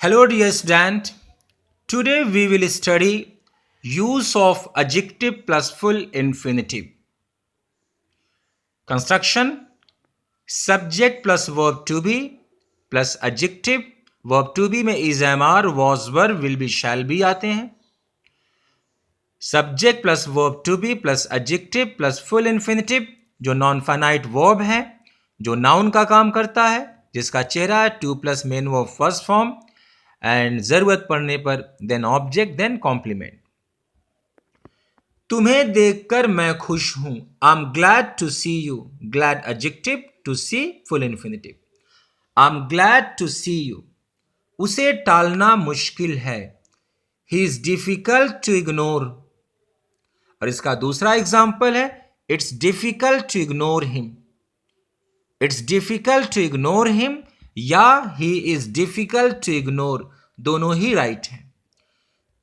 Hello dear student, today we will study use of adjective plus full infinitive. Construction, subject plus verb to be plus adjective. verb to be में is, am, are, was, were, will be, shall be आते हैं. Subject plus verb to be plus adjective plus full infinitive जो non finite verb है, जो noun का काम करता है, जिसका चेहरा है, two plus main verb first form and जरूरत पड़ने पर देन ऑब्जेक्ट देन कॉम्प्लीमेंट. तुम्हें देखकर मैं खुश हूं. I am glad to see you. Glad adjective, to see full infinitive. I am glad to see you. उसे टालना मुश्किल है. He is difficult to ignore. और इसका दूसरा एग्जाम्पल है, it's difficult to ignore him. It's difficult to ignore him या he is difficult to ignore, दोनों ही राइट हैं.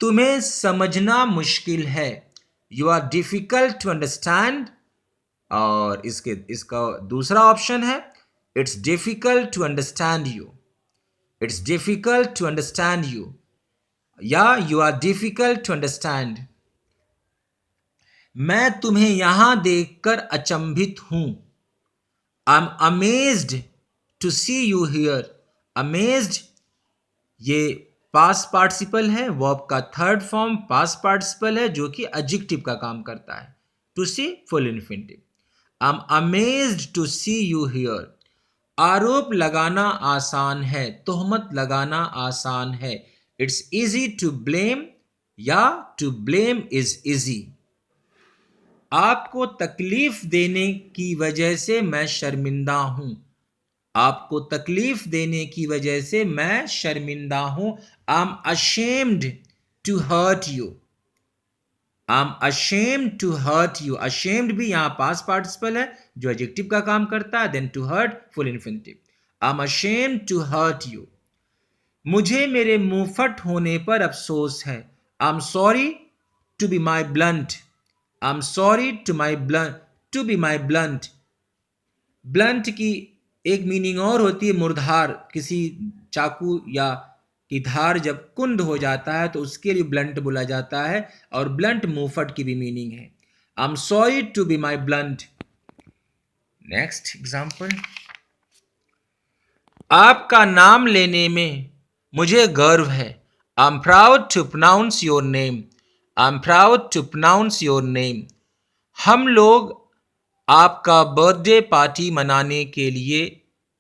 तुम्हें समझना मुश्किल है. You are difficult to understand. और इसका दूसरा ऑप्शन है, it's difficult to understand you. It's difficult to understand you या you are difficult to understand. मैं तुम्हें यहां देखकर अचंभित हूं. I am amazed to see you here. Amazed ये पास्ट पार्टिसिपल है, वर्ब का थर्ड फॉर्म पास्ट पार्टिसिपल है जो कि एडजेक्टिव का काम करता है. To see full infinitive. I am amazed to see you here. आरोप लगाना आसान है. तोहमत लगाना आसान है. इट्स इजी टू ब्लेम या टू ब्लेम इज इजी. आपको तकलीफ देने की वजह से मैं शर्मिंदा हूं. आपको तकलीफ देने की वजह से मैं शर्मिंदा हूं. I am ashamed to hurt you. I am ashamed to hurt you. Ashamed भी यहां पास्ट पार्टिसिपल है जो एडजेक्टिव का काम करता है. Then to hurt full infinitive. I am ashamed to hurt you. मुझे मेरे मुंहफट होने पर अफसोस है. I am sorry to be my blunt. I am sorry to be my blunt. Blunt की एक मीनिंग और होती है मुर्धार. किसी चाकू या की धार जब कुंद हो जाता है तो उसके लिए ब्लंट बोला जाता है. और ब्लंट मुंहफट की भी मीनिंग है. I am sorry to be my blunt. Next example, आपका नाम लेने में मुझे गर्व है. I am proud to pronounce your name. I am proud to pronounce your name. हम लोग आपका बर्थडे पार्टी मनाने के लिए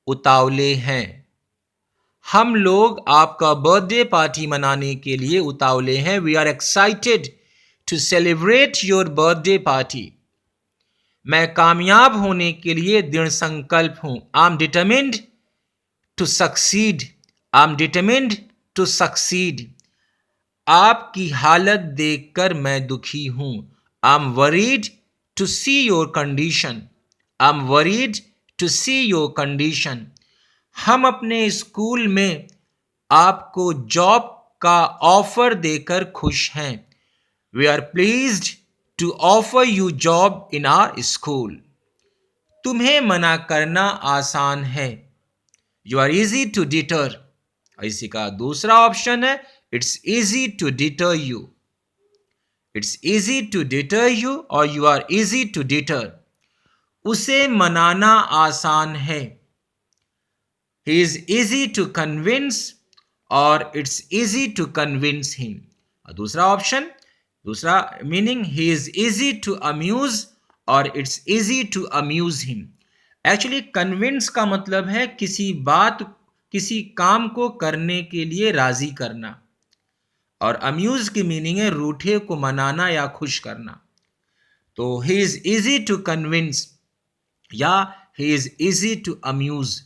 उतावले हैं. हम लोग आपका बर्थडे पार्टी मनाने के लिए उतावले हैं. We are excited to celebrate your birthday party. मैं कामयाब होने के लिए दृढ़ संकल्प हूं. I am determined to succeed. I am determined to succeed. आपकी हालत देखकर मैं दुखी हूं. I am worried to see your condition. I am worried to see your condition. हम अपने स्कूल में आपको जॉब का ऑफर देकर खुश हैं. We are pleased to offer you job in our school. तुम्हें मना करना आसान है. You are easy to deter. इसी का दूसरा ऑप्शन है, it's easy to deter you. It's easy to deter you और you are easy to deter. उसे मनाना आसान है. He is easy to convince और it's easy to convince him. और दूसरा ऑप्शन, दूसरा meaning, he is easy to amuse और it's easy to amuse him. Actually convince का मतलब है किसी बात, किसी काम को करने के लिए राजी करना. और amuse की मीनिंग है रूठे को मनाना या खुश करना. तो he is easy to convince या he is easy to amuse.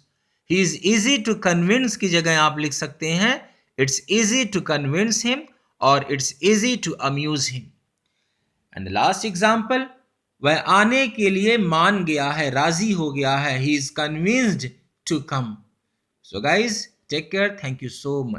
He is easy to convince की जगह आप लिख सकते हैं it's easy to convince him और it's easy to amuse him. And the last example, वह आने के लिए मान गया है, राजी हो गया है. He is convinced to come. So guys, take care. Thank you so much.